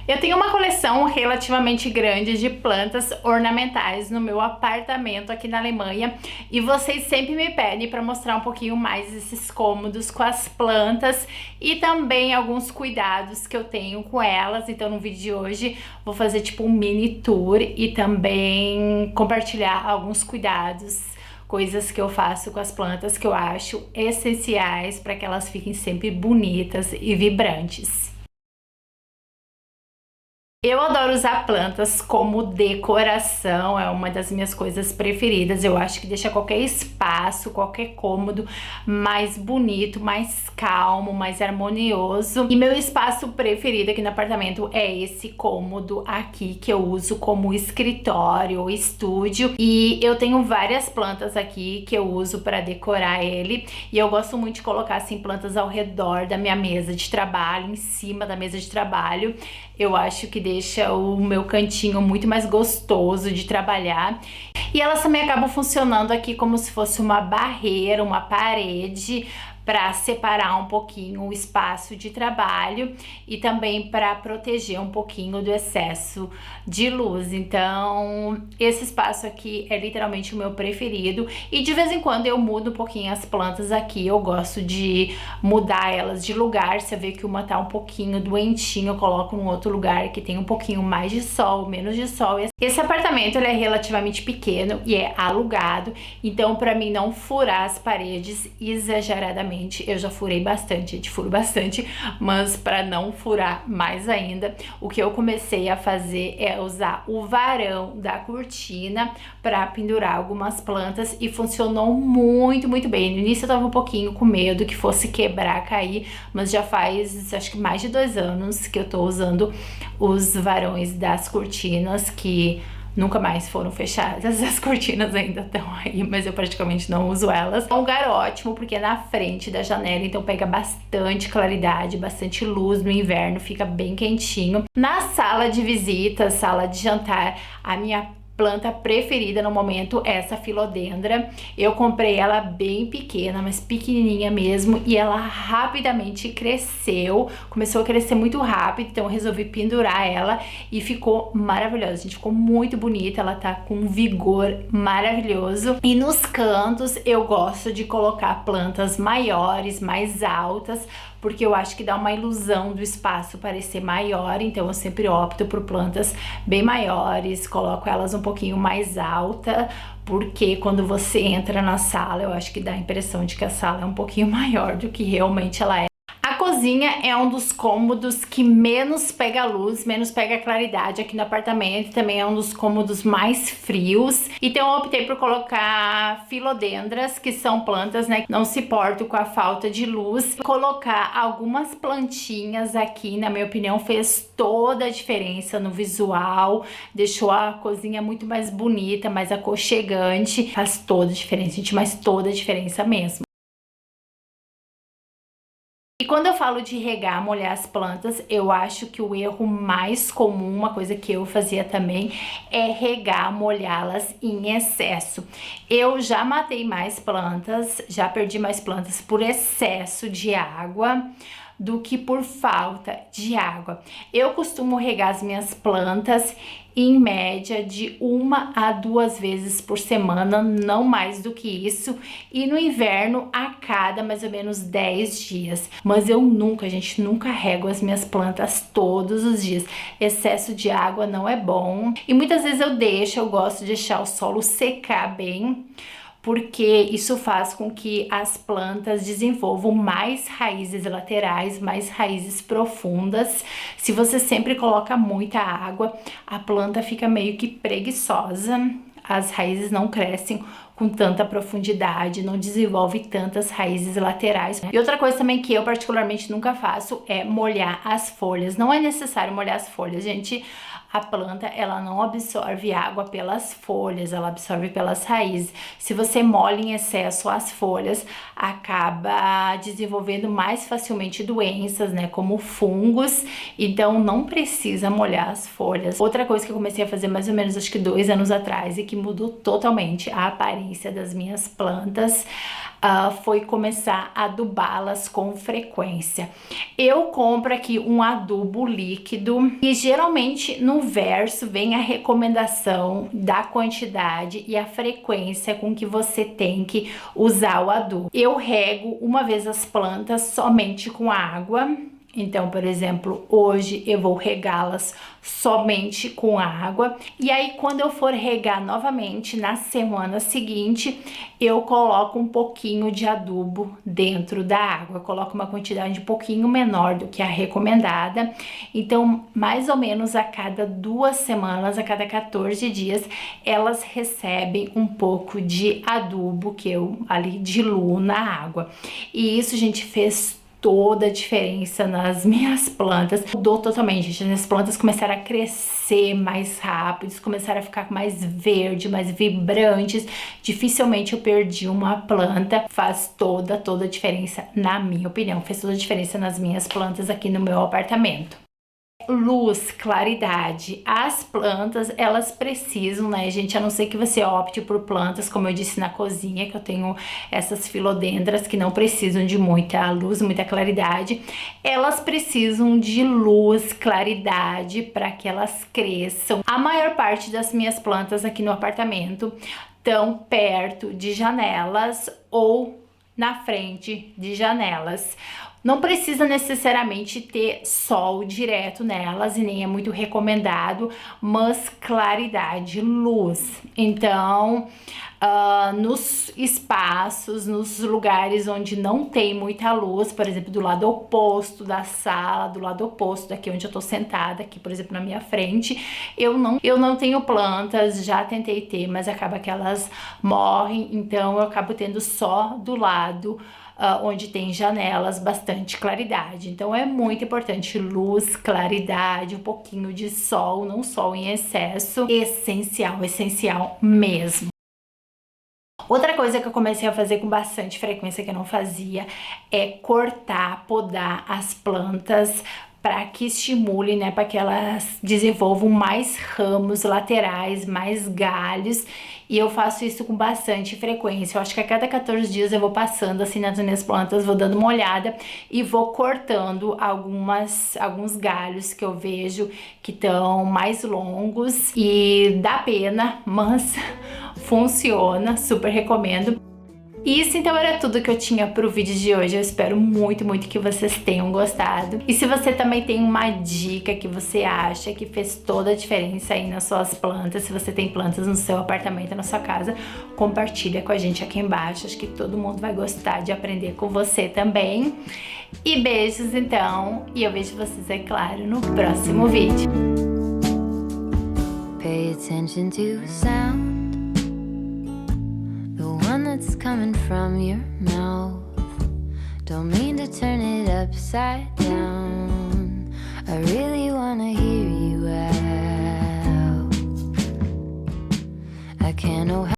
Eu tenho uma coleção relativamente grande de plantas ornamentais no meu apartamento aqui na Alemanha e vocês sempre me pedem para mostrar um pouquinho mais esses cômodos com as plantas e também alguns cuidados que eu tenho com elas. Então no vídeo de hoje vou fazer tipo um mini tour e também compartilhar alguns cuidados, coisas que eu faço com as plantas que eu acho essenciais para que elas fiquem sempre bonitas e vibrantes. Eu adoro usar plantas como decoração, é uma das minhas coisas preferidas. Eu acho que deixa qualquer espaço, qualquer cômodo mais bonito, mais calmo, mais harmonioso. E meu espaço preferido aqui no apartamento é esse cômodo aqui, que eu uso como escritório ou estúdio. E eu tenho várias plantas aqui que eu uso para decorar ele. E eu gosto muito de colocar assim plantas ao redor da minha mesa de trabalho, em cima da mesa de trabalho. Eu acho que deixa o meu cantinho muito mais gostoso de trabalhar. E elas também acabam funcionando aqui como se fosse uma barreira, uma parede, para separar um pouquinho o espaço de trabalho e também para proteger um pouquinho do excesso de luz. Então esse espaço aqui é literalmente o meu preferido e de vez em quando eu mudo um pouquinho as plantas aqui. Eu gosto de mudar elas de lugar. Se eu ver que uma tá um pouquinho doentinha, eu coloco num outro lugar que tem um pouquinho mais de sol, menos de sol. Esse apartamento ele é relativamente pequeno e é alugado, então para mim não furar as paredes exageradamente, eu já furei bastante, furo bastante, mas para não furar mais ainda, o que eu comecei a fazer é usar o varão da cortina para pendurar algumas plantas e funcionou muito, muito bem. No início eu tava um pouquinho com medo que fosse quebrar, cair, mas já faz acho que mais de 2 anos que eu tô usando os varões das cortinas, que nunca mais foram fechadas. As cortinas ainda estão aí, mas eu praticamente não uso elas. É um lugar ótimo porque é na frente da janela, então pega bastante claridade, bastante luz no inverno, fica bem quentinho. Na sala de visita, sala de jantar, a minha planta preferida no momento é essa Philodendra. Eu comprei ela bem pequena, mas pequenininha mesmo, e ela rapidamente cresceu, começou a crescer muito rápido, então eu resolvi pendurar ela e ficou maravilhosa, gente, ficou muito bonita. Ela tá com um vigor maravilhoso. E nos cantos eu gosto de colocar plantas maiores, mais altas, porque eu acho que dá uma ilusão do espaço parecer maior, então eu sempre opto por plantas bem maiores, coloco elas um pouquinho mais alta, porque quando você entra na sala, eu acho que dá a impressão de que a sala é um pouquinho maior do que realmente ela é. A cozinha é um dos cômodos que menos pega luz, menos pega claridade aqui no apartamento. Também é um dos cômodos mais frios. Então eu optei por colocar filodendras, que são plantas, né, que não se portam com a falta de luz. Colocar algumas plantinhas aqui, na minha opinião, fez toda a diferença no visual. Deixou a cozinha muito mais bonita, mais aconchegante. Faz toda a diferença, gente, mas toda a diferença mesmo. E quando eu falo de regar, molhar as plantas, eu acho que o erro mais comum, uma coisa que eu fazia também, é regar, molhá-las em excesso. Eu já matei mais plantas, já perdi mais plantas por excesso de água do que por falta de água. Eu costumo regar as minhas plantas em média de 1 a 2 vezes por semana, não mais do que isso, e no inverno a cada mais ou menos 10 dias. Mas eu nunca, gente, nunca rego as minhas plantas todos os dias. Excesso de água não é bom. E muitas vezes eu gosto de deixar o solo secar bem, porque isso faz com que as plantas desenvolvam mais raízes laterais, mais raízes profundas. Se você sempre coloca muita água, a planta fica meio que preguiçosa, as raízes não crescem com tanta profundidade, não desenvolve tantas raízes laterais. E outra coisa também que eu particularmente nunca faço é molhar as folhas. Não é necessário molhar as folhas, gente. A planta, ela não absorve água pelas folhas, ela absorve pelas raízes. Se você molha em excesso as folhas, acaba desenvolvendo mais facilmente doenças, né, como fungos. Então não precisa molhar as folhas. Outra coisa que eu comecei a fazer mais ou menos acho que 2 anos atrás e que mudou totalmente a aparência carência das minhas plantas foi começar a adubá-las com frequência. Eu compro aqui um adubo líquido e geralmente no verso vem a recomendação da quantidade e a frequência com que você tem que usar o adubo. Eu rego uma vez as plantas somente com água. Então, por exemplo, hoje eu vou regá-las somente com água. E aí, quando eu for regar novamente na semana seguinte, eu coloco um pouquinho de adubo dentro da água. Eu coloco uma quantidade um pouquinho menor do que a recomendada. Então, mais ou menos a cada 2 semanas, a cada 14 dias, elas recebem um pouco de adubo que eu ali diluo na água. E isso, gente, fez toda a diferença nas minhas plantas. Mudou totalmente, gente. As plantas começaram a crescer mais rápido, começaram a ficar mais verde, mais vibrantes. Dificilmente eu perdi uma planta. Faz toda a diferença, na minha opinião. Fez toda a diferença nas minhas plantas aqui no meu apartamento. Luz, claridade. As plantas, elas precisam, né, gente? A não ser que você opte por plantas, como eu disse na cozinha, que eu tenho essas filodendras que não precisam de muita luz, muita claridade. Elas precisam de luz, claridade para que elas cresçam. A maior parte das minhas plantas aqui no apartamento estão perto de janelas ou na frente de janelas. Não precisa necessariamente ter sol direto nelas e nem é muito recomendado, mas claridade, luz. Então, nos espaços, nos lugares onde não tem muita luz, por exemplo, do lado oposto da sala, do lado oposto daqui onde eu tô sentada, aqui, por exemplo, na minha frente, eu não tenho plantas, já tentei ter, mas acaba que elas morrem, então eu acabo tendo só do lado onde tem janelas, bastante claridade. Então é muito importante luz, claridade, um pouquinho de sol, não sol em excesso, essencial, essencial mesmo. Outra coisa que eu comecei a fazer com bastante frequência que eu não fazia é cortar, podar as plantas para que estimule, né, para que elas desenvolvam mais ramos laterais, mais galhos, e eu faço isso com bastante frequência. Eu acho que a cada 14 dias eu vou passando assim nas minhas plantas, vou dando uma olhada e vou cortando alguns galhos que eu vejo que estão mais longos e dá pena, mas funciona, super recomendo. Isso então era tudo que eu tinha pro vídeo de hoje. Eu espero muito, muito que vocês tenham gostado. E se você também tem uma dica que você acha que fez toda a diferença aí nas suas plantas, se você tem plantas no seu apartamento, na sua casa, compartilha com a gente aqui embaixo. Acho que todo mundo vai gostar de aprender com você também. E beijos então, e eu vejo vocês, é claro, no próximo vídeo. Pay attention to the sound, that's coming from your mouth. Don't mean to turn it upside down. I really wanna hear